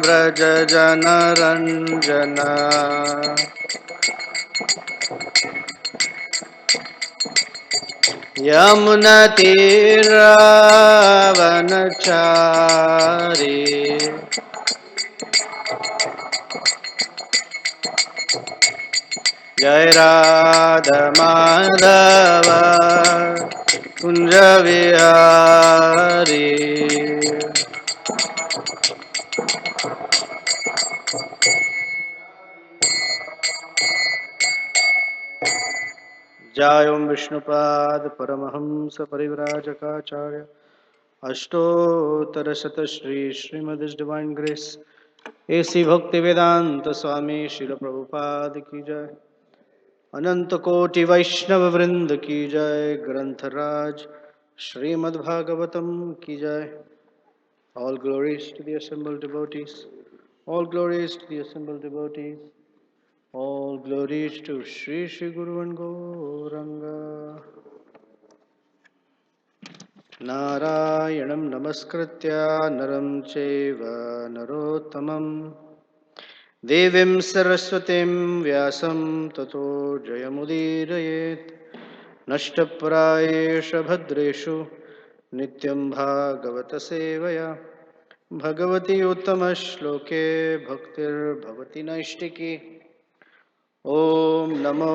व्रज जनरञ्जना यमुनतीरावनचारी जय राधा माधव कुंज विहारी। जय ओम विष्णुपाद परमहंस परिव्राजकाचार्य अष्टोत्तर शत Shri Shrimad divine grace AC भक्ति वेदांत स्वामी शिल प्रभुपाद की जय। अनंत कोटि वैष्णव वृंद की जय। ग्रंथराज श्रीमद् भागवतम की जय। All glories to the assembled devotees. All glories to the assembled devotees. All glories to Sri Sri Guru and Gauranga. Narayanam namaskritya naram chaiva narottamam devim saraswatim vyasam tato jayamudirayet nashtaprayesha bhadreshu nityam bhagavata sevaya bhagavati uttama shloke bhaktir bhavati naishtiki. Om namo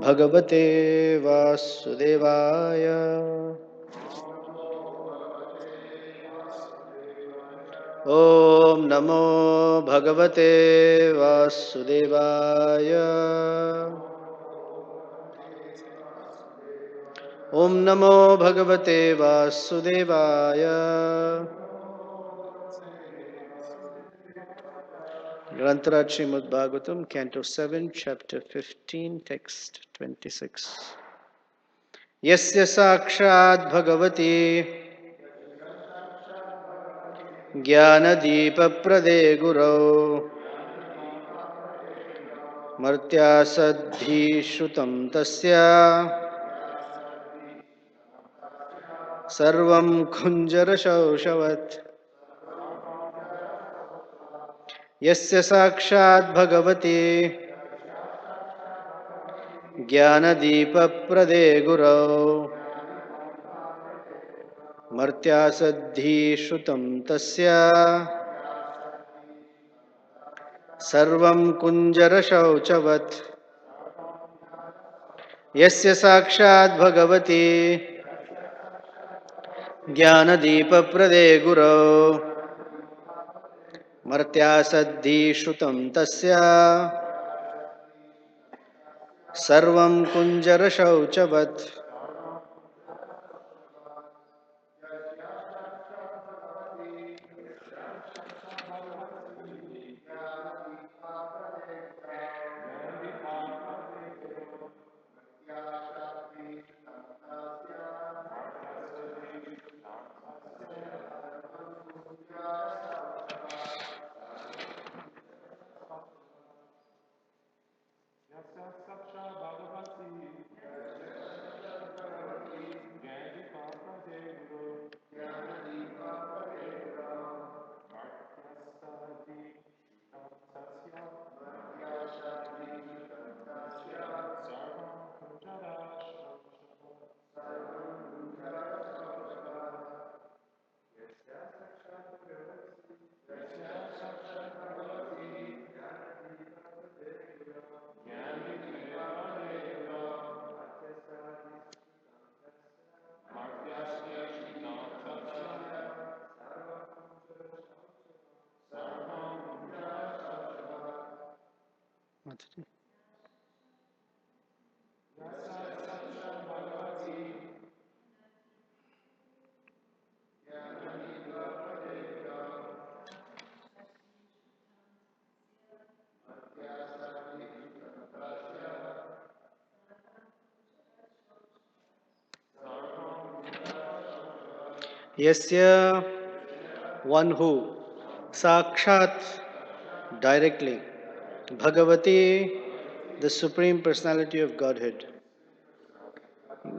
bhagavate vasudevaya. Om namo bhagavate vasudevaya. Om namo bhagavate vasudevaya. Grantaraj Srimad Bhagavatam, Canto 7, Chapter 15, Text 26. Yasya sakshat bhagavati jnanadeepa prade gurau martya saddhi shrutam tasya sarvam kunjara shaushavat. Yasya sakshat bhagavati jnanadeepa prade gurau martya saddhi shrutam tasya sarvam kunjara shauchavat. Yasya sakshat bhagavati jnanadeepa prade gurau martya saddhi shrutam tasya sarvam kunjara shauchavat. Yasya, one who, Sakshat, directly, Bhagavati, the Supreme Personality of Godhead,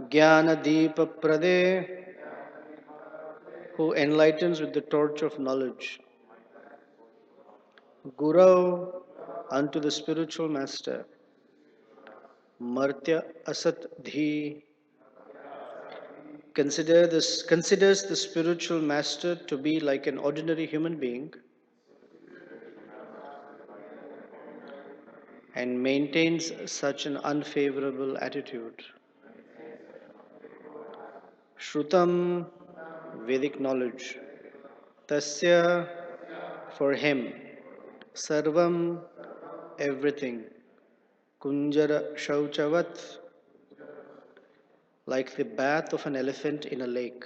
Jnana Deepa Prade, who enlightens with the torch of knowledge, Gurau, unto the spiritual master. Martya Asat Dhi, considers the spiritual master to be like an ordinary human being and maintains such an unfavorable attitude. Shrutam, Vedic knowledge. Tasya, for him. Sarvam, everything. Kunjara Shauchavat, like the bath of an elephant in a lake.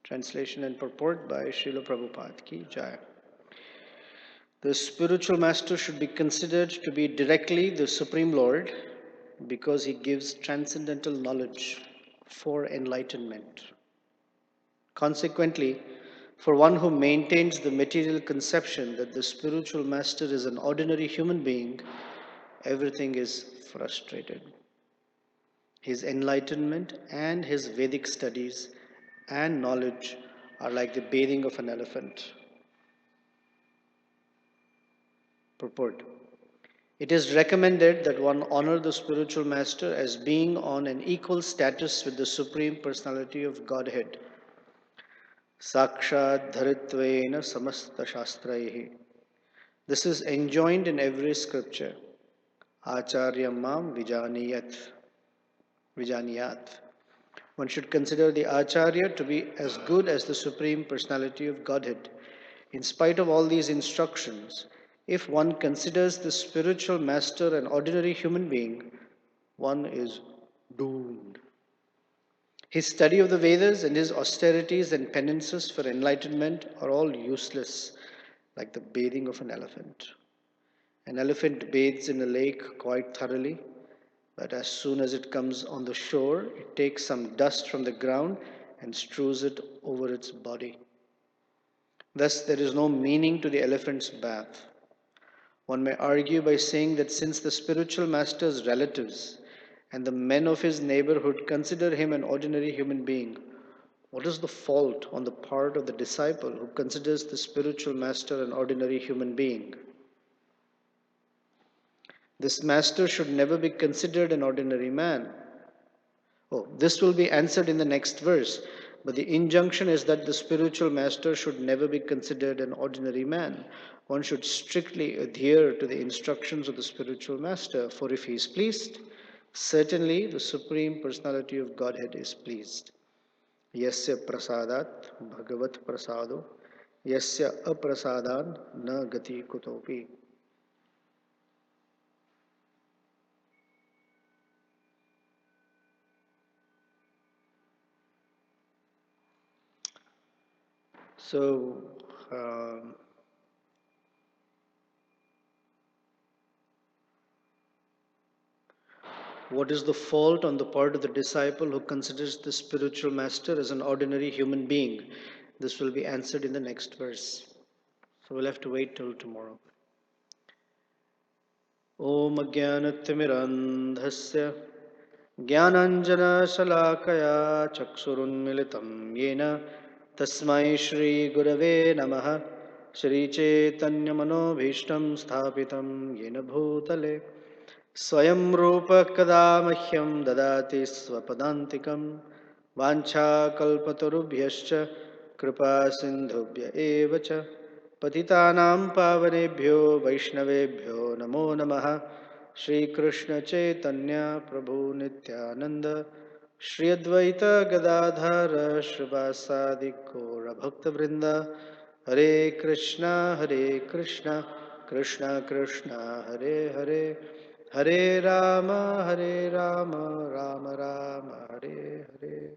Translation and purport by Srila Prabhupada Ki Jai. The spiritual master should be considered to be directly the Supreme Lord because he gives transcendental knowledge for enlightenment. Consequently, for one who maintains the material conception that the spiritual master is an ordinary human being, everything is frustrated. His enlightenment and his Vedic studies and knowledge are like the bathing of an elephant. Purport. It is recommended that one honor the spiritual master as being on an equal status with the Supreme Personality of Godhead. Sakshat dharitvena samasta shastraihi. This is enjoined in every scripture. Acharya mam vijaniyat. One should consider the Acharya to be as good as the Supreme Personality of Godhead. In spite of all these instructions, if one considers the spiritual master an ordinary human being, one is doomed. His study of the Vedas and his austerities and penances for enlightenment are all useless, like the bathing of an elephant. An elephant bathes in a lake quite thoroughly, but as soon as it comes on the shore, it takes some dust from the ground and strews it over its body. Thus, there is no meaning to the elephant's bath. One may argue by saying that since the spiritual master's relatives and the men of his neighborhood consider him an ordinary human being, what is the fault on the part of the disciple who considers the spiritual master an ordinary human being? This master should never be considered an ordinary man. Oh, this will be answered in the next verse, but the injunction is that the spiritual master should never be considered an ordinary man. One should strictly adhere to the instructions of the spiritual master, for if he is pleased, certainly the Supreme Personality of Godhead is pleased. Yasya prasadat bhagavat prasado, yasya aprasadan na gati kutopi. So, what is the fault on the part of the disciple who considers the spiritual master as an ordinary human being? This will be answered in the next verse. So we'll have to wait till tomorrow. Om Ajnanatimirandhasya Jnananjana Shalakaya Chaksurunmilitam Yena Tasmai Shri Gurave Namaha Shri Chaitanya Manobhishtam Sthapitam Yena Bhutale Swayam Rupa Kada Mahyam Dadati Swapadantikam Vancha Kalpatarubhyascha Kripa Sindhubhya Evacha Patitanam Pavanebhyo Vaishnavebhyo Namo Namaha Shri Krishna Chaitanya Prabhu Nityananda Shri Advaita Gadadhara Shrivasadi Gaura Bhakta Vrinda Hare Krishna Krishna Krishna Hare Hare Hare Rama Rama Rama Hare Hare.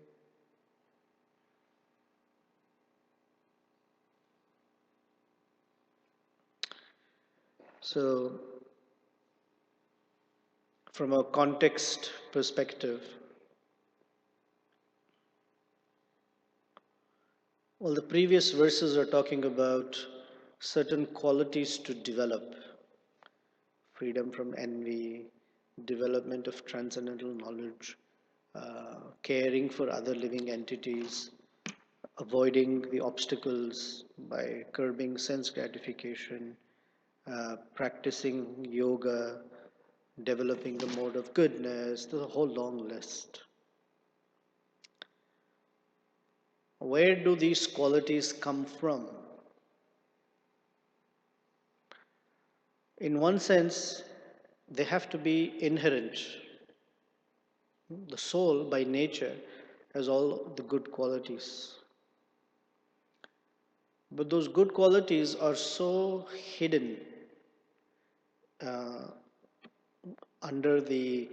So, from a context perspective, well, the previous verses are talking about certain qualities to develop: freedom from envy, development of transcendental knowledge, caring for other living entities, avoiding the obstacles by curbing sense gratification, practicing yoga, developing the mode of goodness. There's a whole long list. Where do these qualities come from? In one sense, they have to be inherent. The soul, by nature, has all the good qualities. But those good qualities are so hidden uh, under the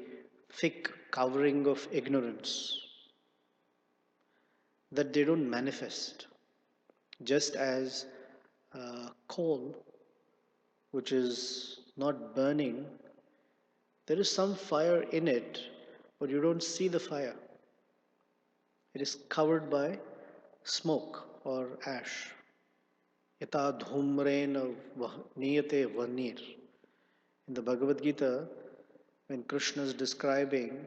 thick covering of ignorance that they don't manifest. Just as coal, which is not burning, there is some fire in it, but you don't see the fire. It is covered by smoke or ash. Yata dhumrena niyate vanir. In the Bhagavad Gita, when Krishna is describing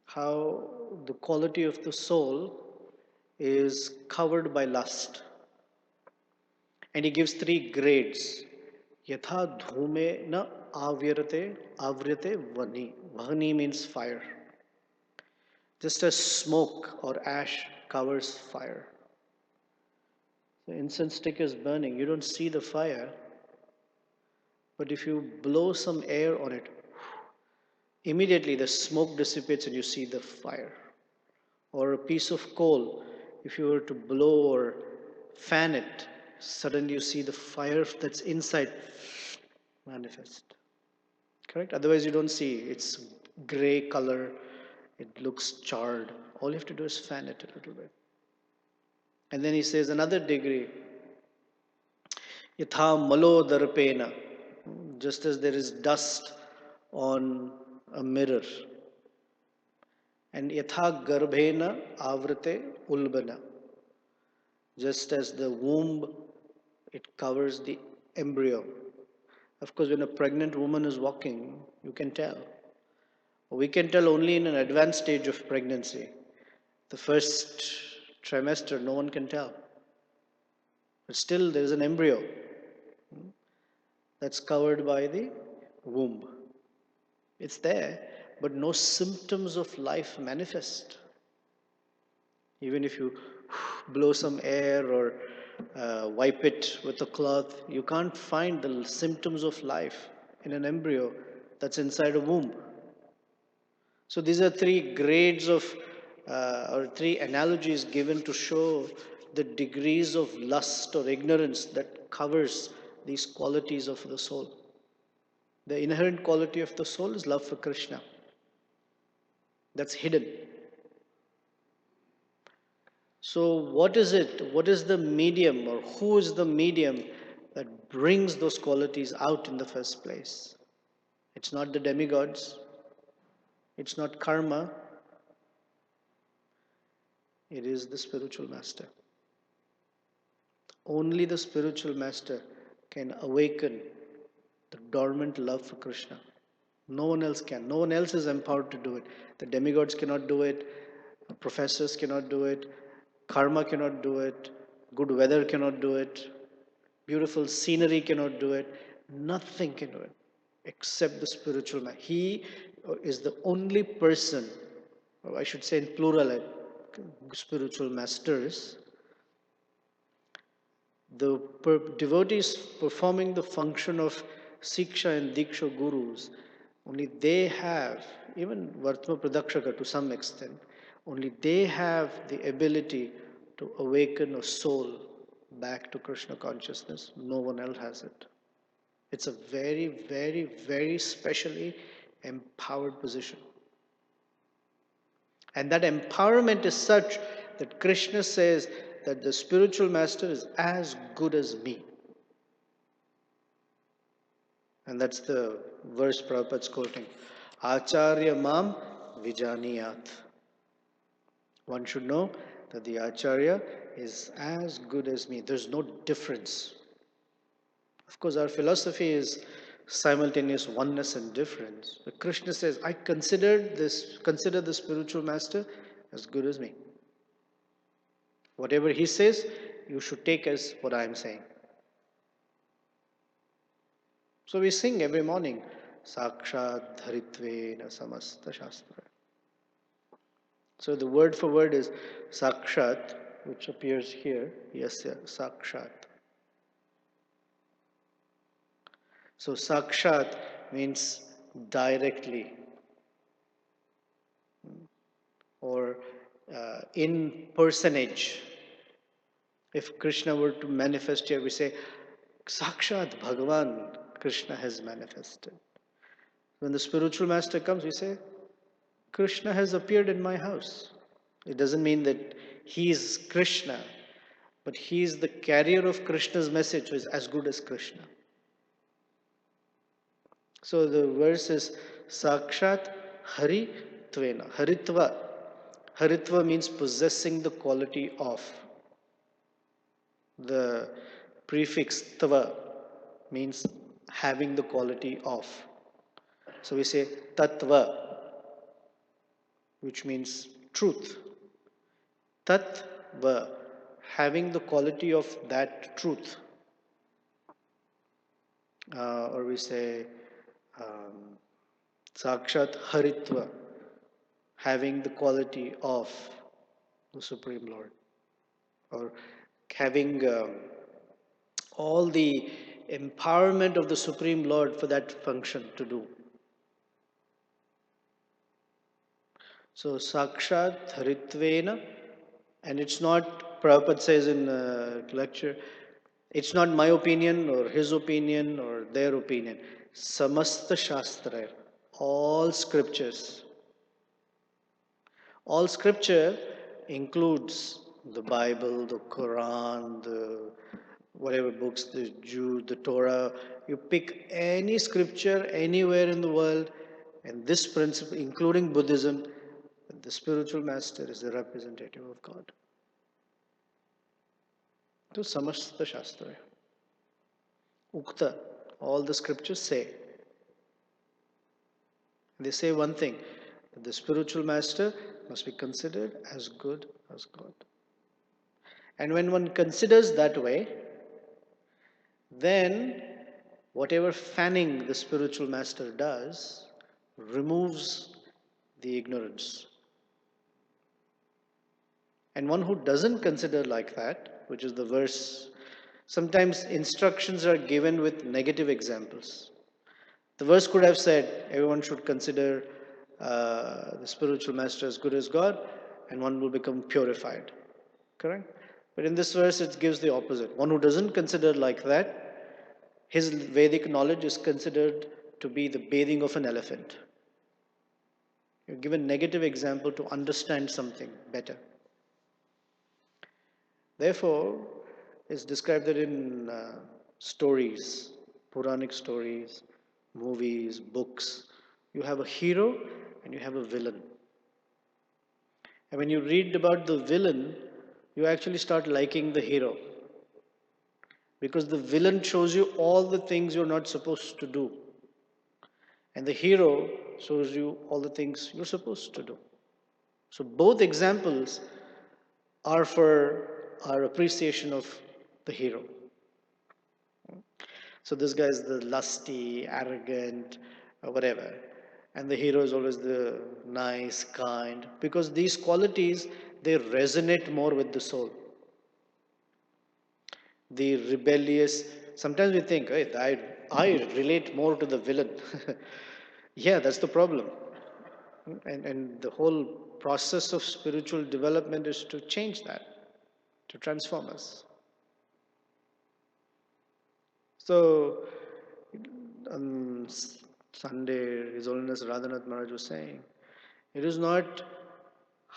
how the quality of the soul is covered by lust, and he gives three grades. Yatha dhume na avyate vani. Vani means fire. Just as smoke or ash covers fire. The incense stick is burning. You don't see the fire. But if you blow some air on it, immediately the smoke dissipates and you see the fire. Or a piece of coal, if you were to blow or fan it, suddenly you see the fire that's inside manifest. Correct? Otherwise, you don't see. It's gray color. It looks charred. All you have to do is fan it a little bit. And then he says another degree. Yatha malo darpena. Just as there is dust on a mirror. And yatha garbhena avrate ulbana. Just as the womb, it covers the embryo. Of course, when a pregnant woman is walking, you can tell. We can tell only in an advanced stage of pregnancy. The first trimester, no one can tell. But still, there is an embryo that's covered by the womb. It's there, but no symptoms of life manifest. Even if you blow some air or wipe it with a cloth, you can't find the symptoms of life in an embryo that's inside a womb. So these are three grades of, or three analogies given to show the degrees of lust or ignorance that covers these qualities of the soul. The inherent quality of the soul is love for Krishna. That's hidden. So what is it? What is the medium, or who is the medium that brings those qualities out in the first place? It's not the demigods. It's not karma. It is the spiritual master. Only the spiritual master can awaken the dormant love for Krishna. No one else can. No one else is empowered to do it. The demigods cannot do it. Professors cannot do it. Karma cannot do it. Good weather cannot do it. Beautiful scenery cannot do it. Nothing can do it except the spiritual man. He is the only person, or I should say in plural, spiritual masters. The devotees performing the function of Siksha and Diksha gurus, only they have, even Vartma Pradakshaka to some extent, only they have the ability to awaken a soul back to Krishna consciousness. No one else has it. It's a very, very, very specially empowered position. And that empowerment is such that Krishna says that the spiritual master is as good as me. And that's the verse Prabhupada's quoting. Acharya mam vijaniyat. One should know that the Acharya is as good as me. There's no difference. Of course, our philosophy is simultaneous oneness and difference. But Krishna says, I consider the spiritual master as good as me. Whatever he says you should take as what I am saying. So we sing every morning, Sakshat Dharitvena Samasta Shastra. So the word for word is Sakshat, which appears here. Yes, yeah, Sakshat. So Sakshat means directly or in personage. If Krishna were to manifest here, we say Sakshat Bhagavan Krishna has manifested. When the spiritual master comes, we say Krishna has appeared in my house. It doesn't mean that he is Krishna, but he is the carrier of Krishna's message, who is as good as Krishna. So the verse is Sakshat Hari Tvena. Haritva. Haritva means possessing the quality of. The prefix Tva means having the quality of. So we say Tattva, which means truth. Tattva, having the quality of that truth. Or we say Sakshat Haritva, having the quality of the Supreme Lord, or having all the empowerment of the Supreme Lord for that function to do. So Sakshat Haritvena, and it's not, Prabhupada says in lecture, it's not my opinion or his opinion or their opinion. Samasta Shastra, all scriptures. All scripture includes the Bible, the Quran, the whatever books, the Jew, the Torah. You pick any scripture anywhere in the world, and this principle, including Buddhism, the spiritual master is the representative of God. To Samasta Shastra. Ukta, all the scriptures say. They say one thing, that the spiritual master must be considered as good as God. And when one considers that way, then whatever fanning the spiritual master does removes the ignorance. And one who doesn't consider like that, which is the verse, sometimes instructions are given with negative examples. The verse could have said, everyone should consider the spiritual master as good as God, and one will become purified. Correct? But in this verse, it gives the opposite. One who doesn't consider like that, his Vedic knowledge is considered to be the bathing of an elephant. You give a negative example to understand something better. Therefore, it's described that in stories, Puranic stories, movies, books, you have a hero and you have a villain. And when you read about the villain, you actually start liking the hero. Because the villain shows you all the things you're not supposed to do. And the hero shows you all the things you're supposed to do. So both examples are for our appreciation of the hero. So this guy is the lusty, arrogant, whatever. And the hero is always the nice, kind. Because these qualities, they resonate more with the soul. The rebellious, sometimes we think, hey, I relate more to the villain. Yeah, that's the problem. And the whole process of spiritual development is to change that, to transform us. So, on Sunday, His Holiness Radhanath Maharaj was saying, it is not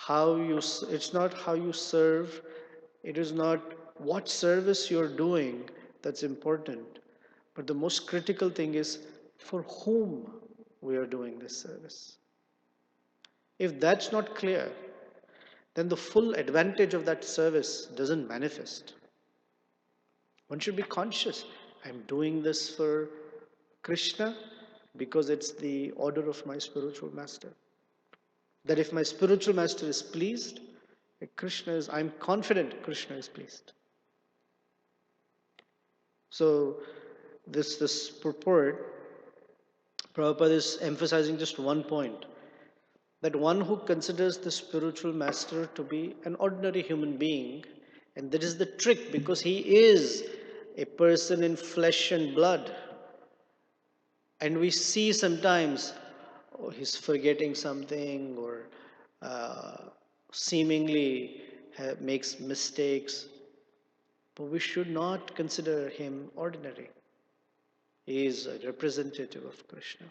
it's not how you serve, it is not what service you're doing that's important, but the most critical thing is for whom we are doing this service. If that's not clear, then the full advantage of that service doesn't manifest. One should be conscious. I'm doing this for Krishna because it's the order of my spiritual master. That if my spiritual master is pleased, I'm confident Krishna is pleased. So this purport, Prabhupada is emphasizing just one point, that one who considers the spiritual master to be an ordinary human being, and that is the trick because he is a person in flesh and blood, and we see sometimes, oh, he's forgetting something, or seemingly makes mistakes, but we should not consider him ordinary. He is a representative of Krishna.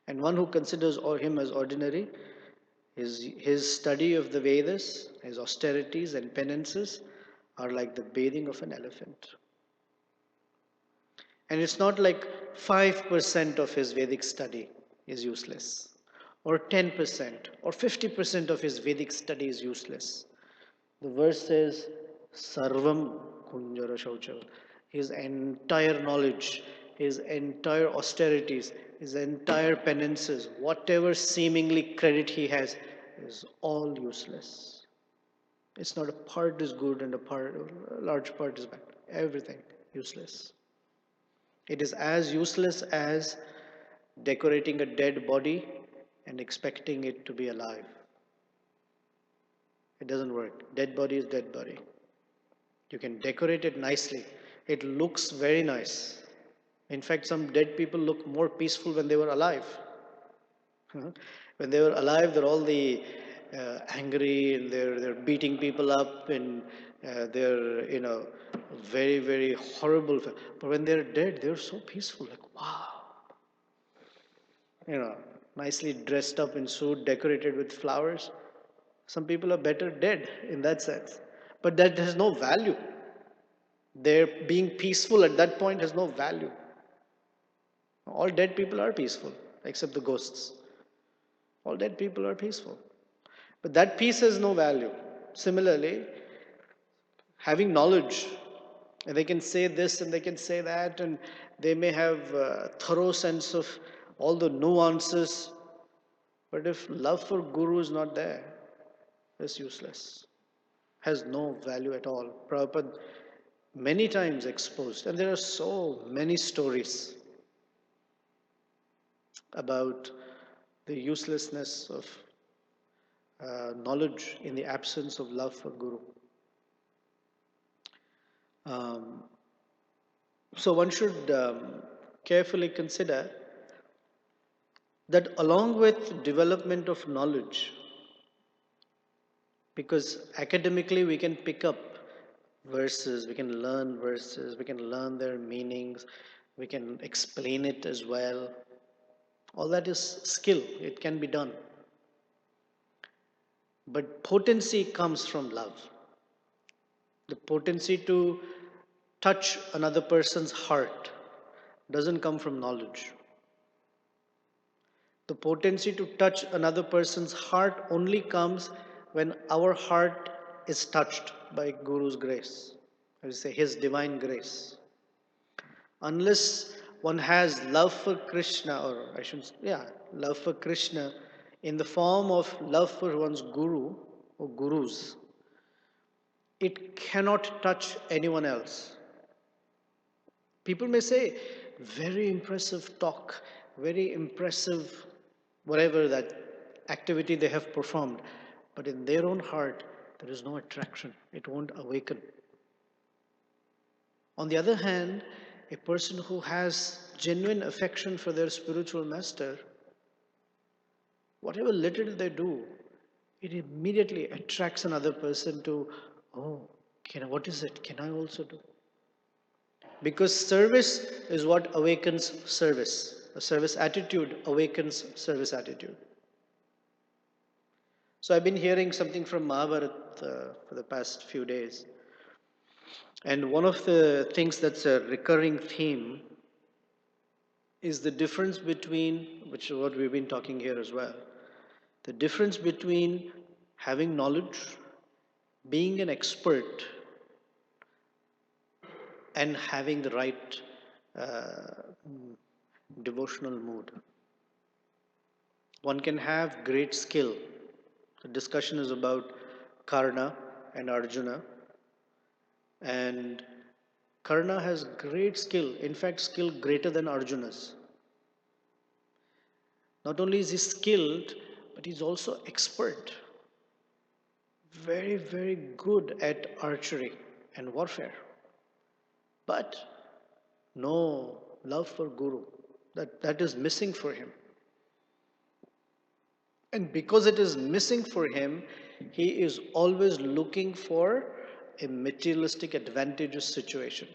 And one who considers him as ordinary, his study of the Vedas, his austerities and penances are like the bathing of an elephant. And it's not like 5% of his Vedic study is useless, or 10%, or 50% of his Vedic study is useless. The verse says, Sarvam Kunjara Shauchal. His entire knowledge, his entire austerities, his entire penances, whatever seemingly credit he has, is all useless. It's not a part is good and a large part is bad. Everything useless. It is as useless as decorating a dead body and expecting it to be alive. It doesn't work. Dead body is dead body. You can decorate it nicely. It looks very nice. In fact, some dead people look more peaceful when they were alive. When they were alive, they're all angry, and they're beating people up, and they're very, very horrible. But when they're dead, they're so peaceful. Like, wow, you know, nicely dressed up in suit, decorated with flowers. Some people are better dead in that sense, but that has no value. Their being peaceful at that point has no value. All dead people are peaceful, except the ghosts. All dead people are peaceful. But that peace has no value. Similarly, having knowledge, and they can say this and they can say that, and they may have a thorough sense of all the nuances, but if love for Guru is not there, it's useless. Has no value at all. Prabhupada many times exposed, and there are so many stories about the uselessness of knowledge in the absence of love for Guru. Um, so one should carefully consider that along with development of knowledge, because academically we can pick up verses, we can learn their meanings, we can explain it as well. All that is skill, it can be done. But potency comes from love. The potency to touch another person's heart doesn't come from knowledge. The potency to touch another person's heart only comes when our heart is touched by Guru's grace. I would say His divine grace. Unless one has love for Krishna, or I should say, yeah, love for Krishna in the form of love for one's Guru or Gurus, it cannot touch anyone else. People may say, very impressive talk, very impressive whatever that activity they have performed, but in their own heart, there is no attraction. It won't awaken. On the other hand, a person who has genuine affection for their spiritual master, whatever little they do, it immediately attracts another person to, oh, what is it? Can I also do? Because service is what awakens service. A service attitude awakens service attitude. So I've been hearing something from Mahabharata for the past few days. And one of the things that's a recurring theme is the difference between, which is what we've been talking here as well, the difference between having knowledge, being an expert, and having the right devotional mood. One can have great skill. The discussion is about Karna and Arjuna, and Karna has great skill, in fact, skill greater than Arjuna's. Not only is he skilled, but he's also expert. Very, very good at archery and warfare. But no love for Guru. That is missing for him. And because it is missing for him, he is always looking for a materialistic, advantageous situation.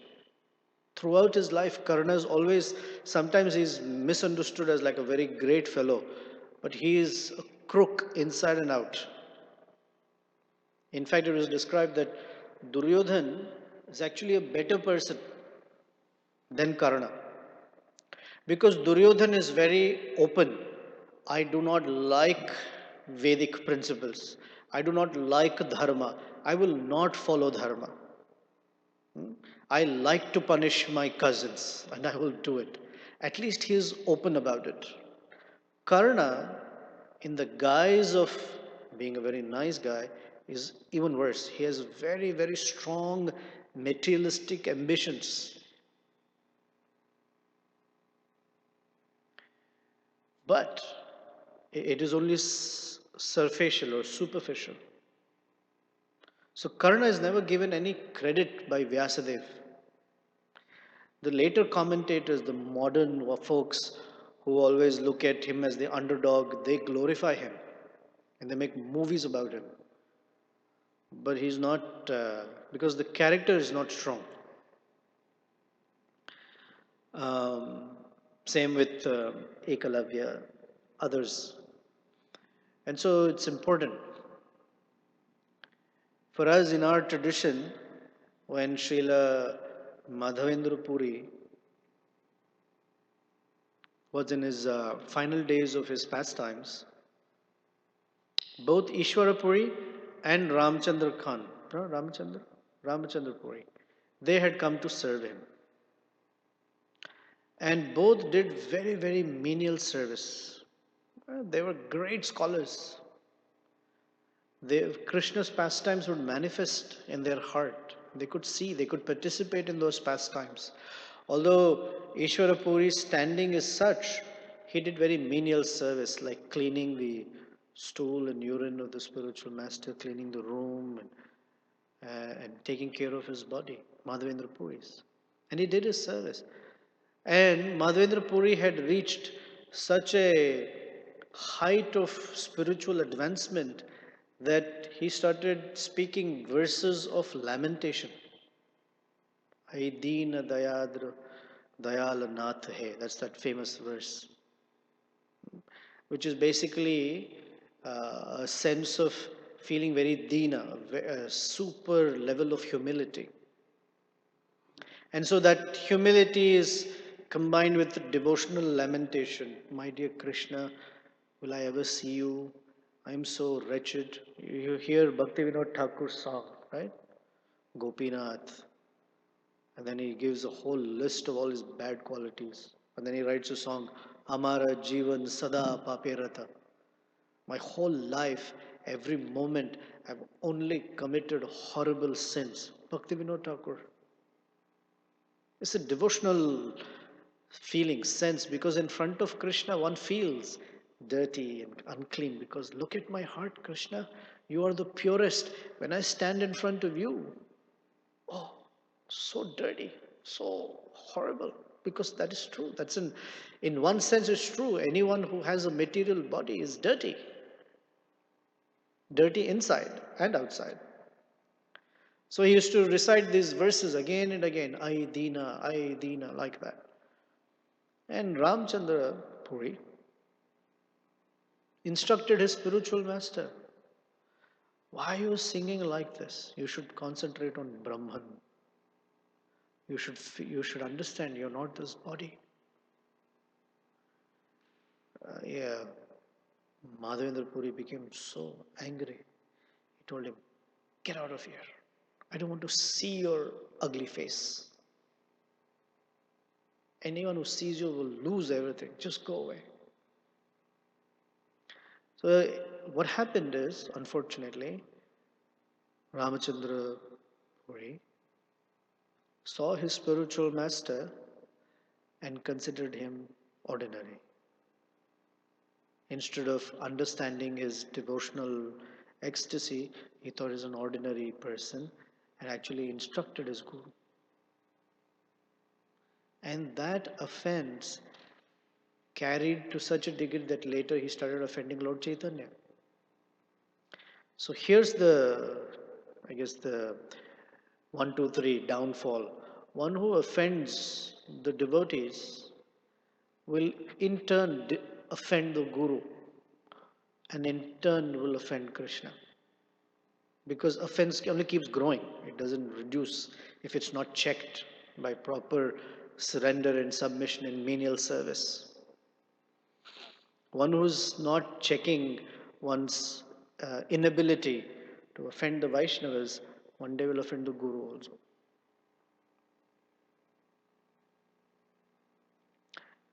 Throughout his life, Karna is always, sometimes he's misunderstood as like a very great fellow, but he is a crook inside and out. In fact, it was described that Duryodhan is actually a better person than Karna. Because Duryodhan is very open. I do not like Vedic principles. I do not like dharma. I will not follow dharma. I like to punish my cousins and I will do it. At least he is open about it. Karna, in the guise of being a very nice guy, is even worse. He has very, very strong materialistic ambitions. But it is only superficial or superficial. So Karna is never given any credit by Vyasadeva. The later commentators, the modern folks who always look at him as the underdog, they glorify him and they make movies about him. But he's not, because the character is not strong. Um, Same with Ekalavya, others. And so it's important for us in our tradition when Srila Madhavendra Puri was in his final days of his pastimes, both Ishwara Puri and Ramchandra Khan, no, Ramchandra Puri, they had come to serve him. And both did very, very menial service. They were great scholars. Krishna's pastimes would manifest in their heart. They could see, they could participate in those pastimes. Although Ishwara Puri's standing is such, he did very menial service like cleaning the stool and urine of the spiritual master, cleaning the room, and taking care of his body, Madhavendra Puri's. And he did his service. And Madhavendra Puri had reached such a height of spiritual advancement that he started speaking verses of lamentation. Ai Deena Dayadra Dayala Nath Hai. That's that famous verse, which is basically a sense of feeling very Deena, a super level of humility. And so that humility is combined with devotional lamentation. My dear Krishna, will I ever see you? I am so wretched. You hear Bhaktivinoda Thakur's song, right? Gopinath. And then he gives a whole list of all his bad qualities. And then he writes a song, Amara Jivan Sada Papirata. My whole life, every moment, I've only committed horrible sins. Bhaktivinoda Thakur. It's a devotional feeling, sense, because in front of Krishna one feels dirty and unclean. Because look at my heart, Krishna, you are the purest. When I stand in front of you, oh, so dirty, so horrible. Because that is true. In one sense, it's true. Anyone who has a material body is dirty. Dirty inside and outside. So he used to recite these verses again and again, Ai Dina, like that. And Ramchandra Puri instructed his spiritual master, why are you singing like this? You should concentrate on Brahman. You should understand you're not this body. Yeah, Madhavendra Puri became so angry. He told him, get out of here. I don't want to see your ugly face. Anyone who sees you will lose everything. Just go away. So what happened is, unfortunately, Ramachandra Puri saw his spiritual master and considered him ordinary. Instead of understanding his devotional ecstasy, he thought he's an ordinary person and actually instructed his guru. And that offense carried to such a degree that later he started offending Lord Chaitanya. So here's the 1, 2, 3 downfall. One who offends the devotees will in turn offend the guru and in turn will offend Krishna. Because offense only keeps growing, it doesn't reduce if it's not checked by proper surrender and submission in menial service. One who's not checking one's inability to offend the Vaishnavas, one day will offend the Guru also.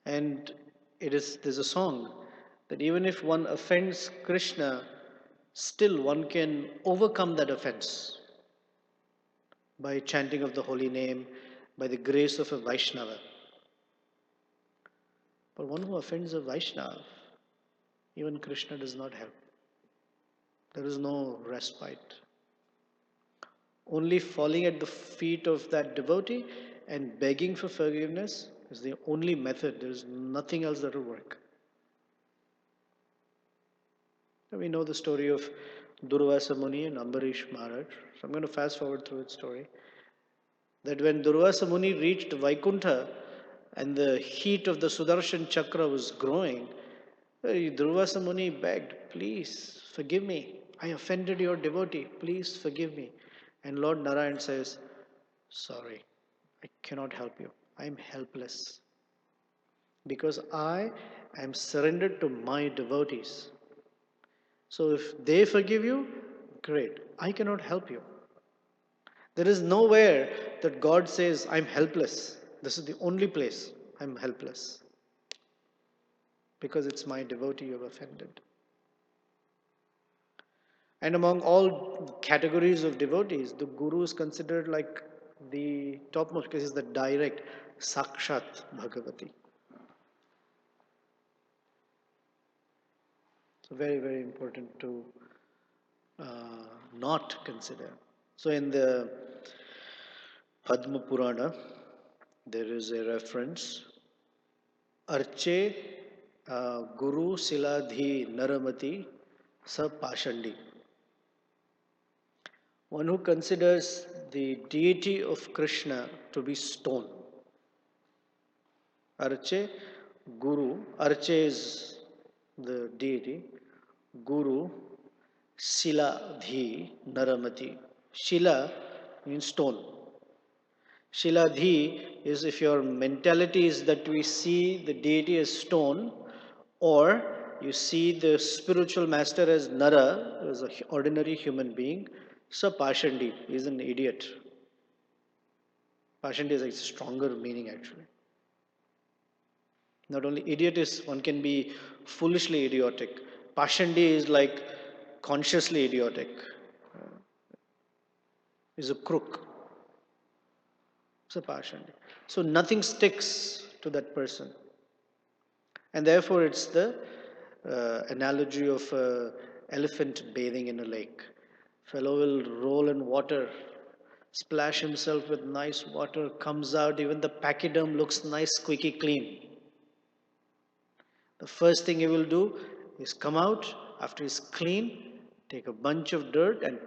And there's a song that even if one offends Krishna, still one can overcome that offense by chanting of the holy name, by the grace of a Vaishnava. But one who offends a Vaishnava, even Krishna does not help. There is no respite. Only falling at the feet of that devotee and begging for forgiveness is the only method. There is nothing else that will work. We know the story of Durvasa Muni and Ambarish Maharaj. So I'm going to fast forward through its story. That when Durvasa Muni reached Vaikuntha and the heat of the Sudarshan Chakra was growing, Durvasa Muni begged, please forgive me. I offended your devotee. Please forgive me. And Lord Narayan says, sorry, I cannot help you. I am helpless. Because I am surrendered to my devotees. So if they forgive you, great. I cannot help you. There is nowhere that God says, I'm helpless. This is the only place I'm helpless. Because it's my devotee you have offended. And among all categories of devotees, the Guru is considered like the topmost because he's the direct Sakshat Bhagavati. So very, very important to not consider. So in the Padma Purana, there is a reference, Arche Guru Siladhi Naramati Sa Pashandi. One who considers the deity of Krishna to be stone. Arche, Guru, Arche is the deity, Guru, Sila Dhi, Naramati. Shila means stone. Shila Dhi is if your mentality is that we see the deity as stone, or you see the spiritual master as Nara, as an ordinary human being, so Pashandi is an idiot. Pashandi is a stronger meaning actually. Not only idiot is, one can be foolishly idiotic. Pashandi is like consciously idiotic. Is a crook. So Pashandi. So nothing sticks to that person. And therefore it's the analogy of an elephant bathing in a lake. Fellow will roll in water, splash himself with nice water, comes out, even the pachyderm looks nice, squeaky clean. The first thing he will do is come out after he's clean, take a bunch of dirt and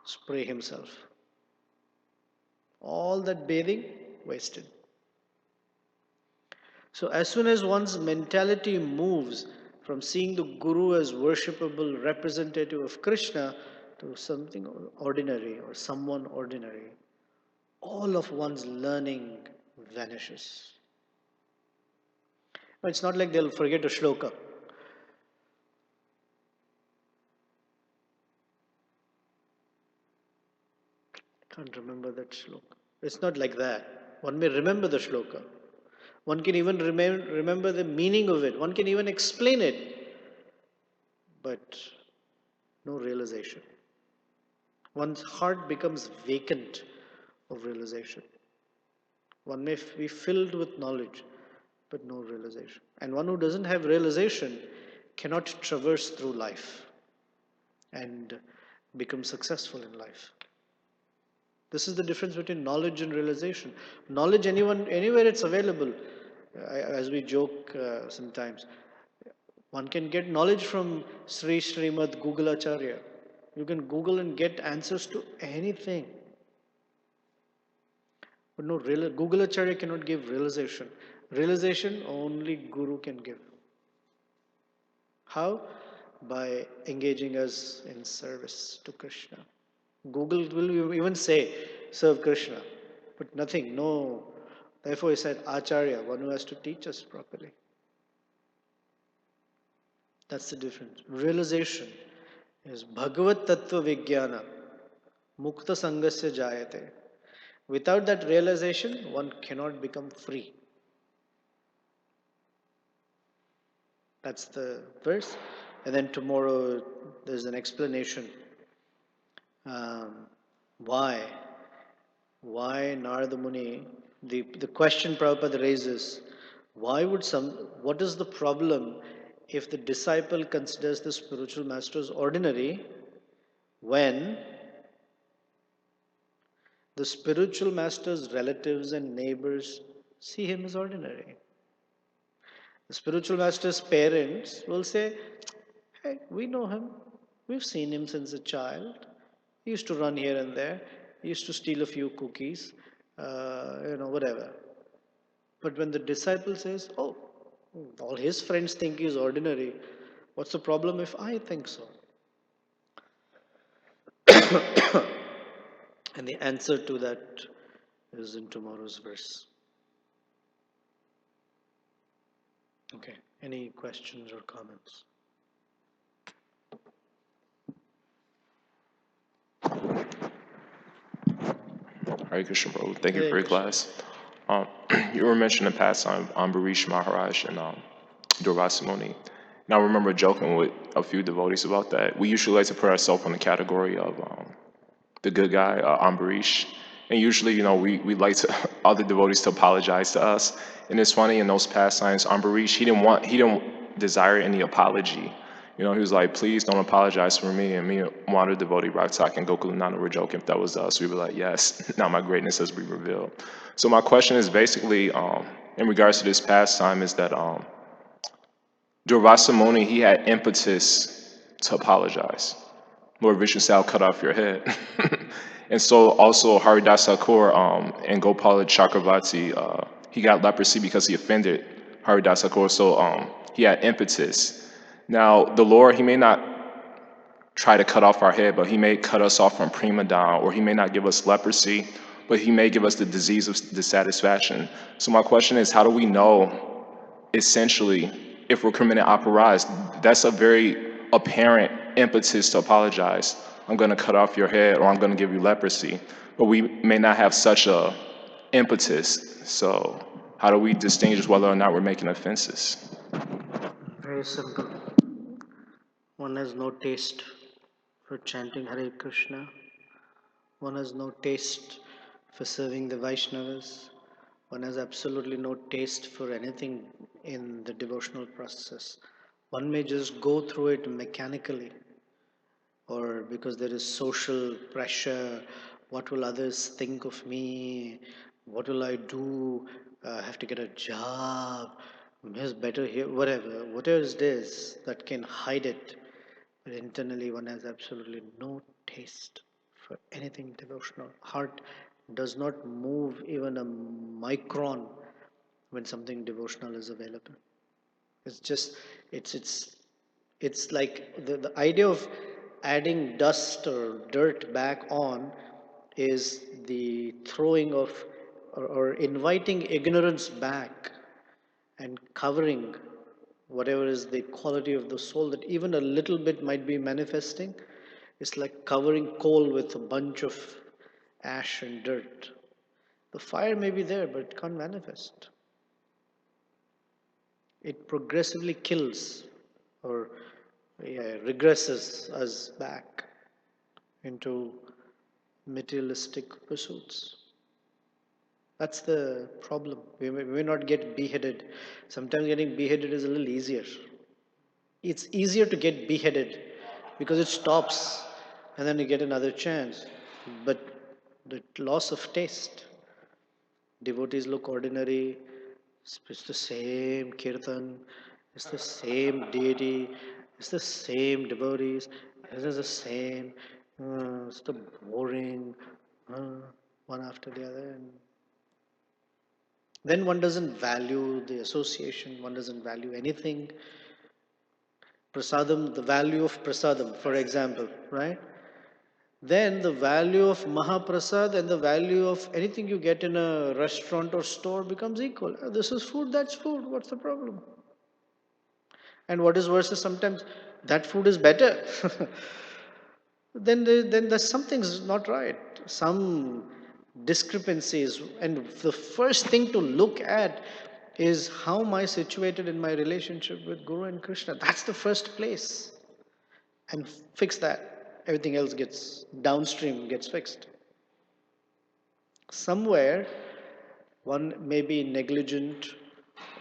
spray himself. All that bathing wasted. So as soon as one's mentality moves from seeing the Guru as worshipable representative of Krishna to something ordinary or someone ordinary, all of one's learning vanishes. It's not like they'll forget a shloka. I can't remember that shloka. It's not like that. One may remember the shloka. One can even remember the meaning of it. One can even explain it. But no realization. One's heart becomes vacant of realization. One may be filled with knowledge, but no realization. And one who doesn't have realization cannot traverse through life and become successful in life. This is the difference between knowledge and realization. Knowledge, anywhere it's available. As we joke sometimes, one can get knowledge from Srimad Google Acharya. You can Google and get answers to anything. But no, Google Acharya cannot give realization. Realization only Guru can give. How? By engaging us in service to Krishna. Google will even say, serve Krishna, but nothing, no. Therefore, he said, Acharya, one who has to teach us properly. That's the difference. Realization is Bhagavat Tattva Vijnana, Mukta Sangasya Jayate. Without that realization, one cannot become free. That's the verse. And then tomorrow there's an explanation. Why Narada Muni, the question Prabhupada raises, what is the problem if the disciple considers the spiritual master as ordinary when the spiritual master's relatives and neighbors see him as ordinary? The spiritual master's parents will say, hey, we know him. We've seen him since a child. He used to run here and there. He used to steal a few cookies, whatever. But when the disciple says, oh, all his friends think he's ordinary, what's the problem if I think so? And the answer to that is in tomorrow's verse. Okay, any questions or comments? Hare Krishna, Prabhu. Thank you for your class. You were mentioning the pastime of Ambarish Maharaj and Durvasa Muni. Now, I remember joking with a few devotees about that. We usually like to put ourselves in the category of the good guy, Ambarish. And usually, we like to other devotees to apologize to us. And it's funny, in those pastimes, Ambarish, he didn't desire any apology. He was like, please don't apologize for me. And me and one other devotee, Raktak and Gokulananda, were joking if that was us. We were like, yes, now my greatness has been revealed. So my question is basically, in regards to this pastime, is that Durvasa Muni, he had impetus to apologize. Lord Vishnu said, I'll cut off your head. And so also Haridas Thakur and Gopala Chakravarti, he got leprosy because he offended Haridas Thakur. So he had impetus. Now, the Lord, he may not try to cut off our head, but he may cut us off from prima donna, or he may not give us leprosy, but he may give us the disease of dissatisfaction. So my question is, how do we know, essentially, if we're committing aparaz? That's a very apparent impetus to apologize. I'm going to cut off your head, or I'm going to give you leprosy. But we may not have such a impetus. So how do we distinguish whether or not we're making offenses? Very simple. One has no taste for chanting Hare Krishna. One has no taste for serving the Vaishnavas. One has absolutely no taste for anything in the devotional process. One may just go through it mechanically, or because there is social pressure. What will others think of me? What will I do? I have to get a job. It's better here, whatever it is that can hide it. But internally, one has absolutely no taste for anything devotional. Heart does not move even a micron when something devotional is available. It's just, it's like the idea of adding dust or dirt back on is the throwing of or inviting ignorance back and covering whatever is the quality of the soul that even a little bit might be manifesting. It's like covering coal with a bunch of ash and dirt. The fire may be there, but it can't manifest. It progressively kills or regresses us back into materialistic pursuits. That's the problem. We may not get beheaded. Sometimes getting beheaded is a little easier. It's easier to get beheaded because it stops and then you get another chance. But the loss of taste, devotees look ordinary, it's the same kirtan, it's the same deity, it's the same devotees, it is the same, it's the boring, uh, one after the other. And then one doesn't value the association, one doesn't value anything. Prasadam, the value of prasadam, for example, right? Then the value of Mahaprasad and the value of anything you get in a restaurant or store becomes equal. This is food, that's food. What's the problem? And what is worse is sometimes that food is better. then there's something's not right. Some discrepancies. And the first thing to look at is how am I situated in my relationship with Guru and Krishna. That's the first place. And fix that. Everything else gets downstream, gets fixed. Somewhere one may be negligent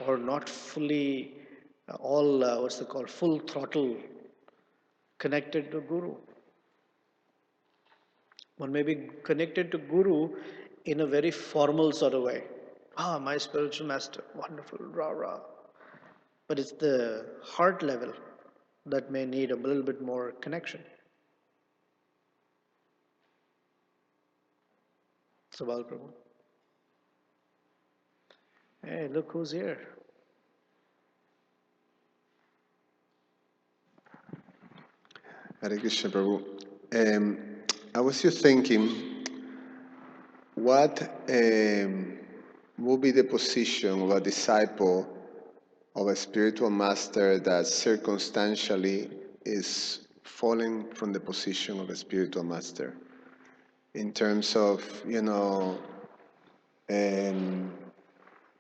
or not fully all what's it called full throttle connected to Guru. One may be connected to Guru in a very formal sort of way. Ah, my spiritual master, wonderful, rah rah. But it's the heart level that may need a little bit more connection. Sabal Prabhu. Hey, look who's here. Hare Krishna Prabhu. I was just thinking, what would be the position of a disciple of a spiritual master that circumstantially is falling from the position of a spiritual master in terms of,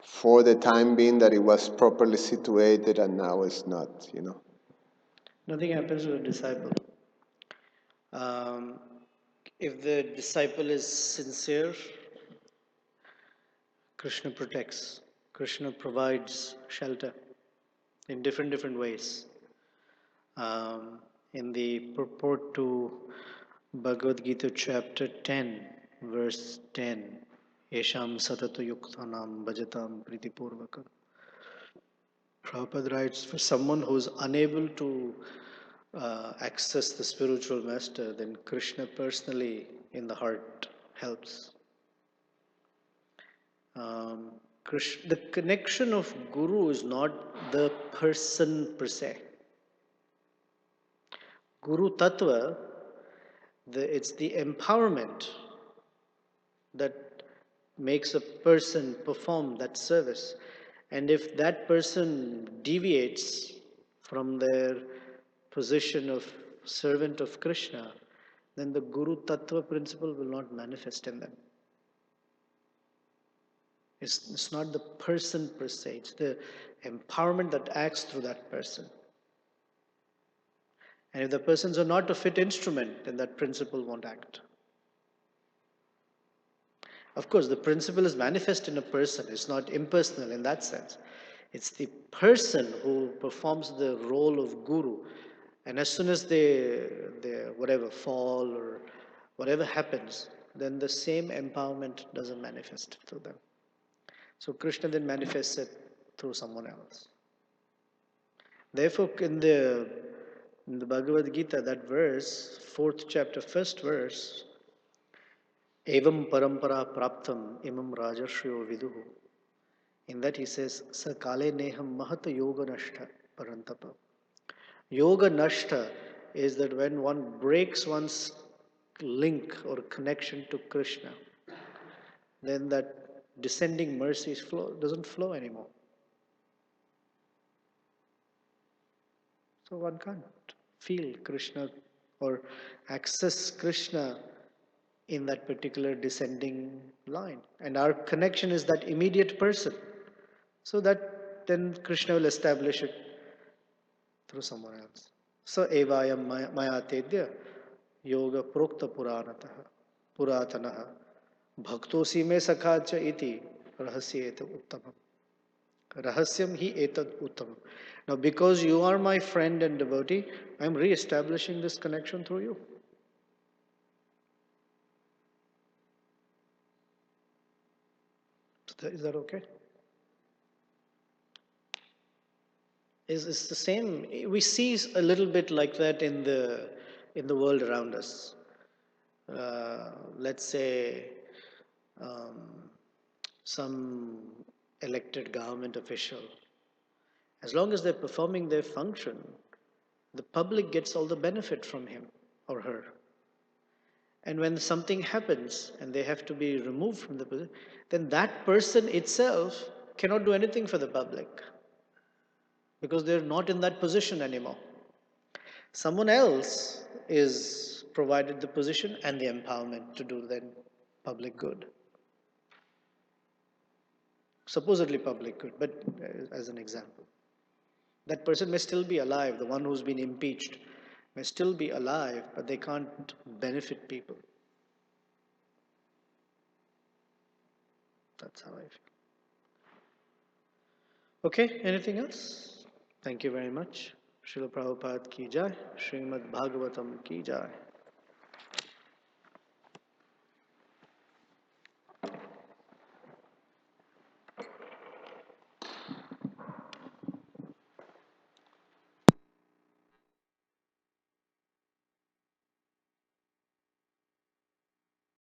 for the time being that it was properly situated and now it's not. Nothing happens to a disciple. If the disciple is sincere, Krishna protects, Krishna provides shelter in different ways. In the purport to Bhagavad Gita chapter 10, verse 10, Yesham satatu yuktanam bhajatam pritipurvakam. Prabhupada writes, for someone who is unable to access the spiritual master, then Krishna personally in the heart helps. The connection of Guru is not the person per se. Guru Tattva, it's the empowerment that makes a person perform that service. And if that person deviates from their position of servant of Krishna, then the Guru Tattva principle will not manifest in them. It's not the person per se, it's the empowerment that acts through that person. And if the persons are not a fit instrument, then that principle won't act. Of course, the principle is manifest in a person, it's not impersonal in that sense. It's the person who performs the role of Guru. And as soon as they whatever fall or whatever happens, then the same empowerment doesn't manifest through them. So Krishna then manifests it through someone else. Therefore, in the Bhagavad Gita, that verse, 4th chapter, 1st verse, Evam parampara praptam imam rajashriyo viduhu. In that he says, Sa kale neham mahata yoga nashta parantapa. Yoga nashta is that when one breaks one's link or connection to Krishna, then that descending mercy doesn't flow anymore. So one can't feel Krishna or access Krishna in that particular descending line. And our connection is that immediate person. So that then Krishna will establish it through someone else. So evayam mayatedya yoga prokta puratanaha. Bhaktosi me sakha cha iti rahasya eta uttamam. Rahasyam hi etad uttamam. Now, because you are my friend and devotee, I am re-establishing this connection through you. Is that okay? Is the same. We see a little bit like that in the world around us. Let's say some elected government official. As long as they're performing their function, the public gets all the benefit from him or her. And when something happens and they have to be removed from the position, then that person itself cannot do anything for the public because they're not in that position anymore. Someone else is provided the position and the empowerment to do then public good. Supposedly public good, but as an example. That person may still be alive, the one who's been impeached may still be alive, but they can't benefit people. That's how I feel. Okay, anything else? Thank you very much. Srila Prabhupada ki jai, Srimad Bhagavatam ki jai.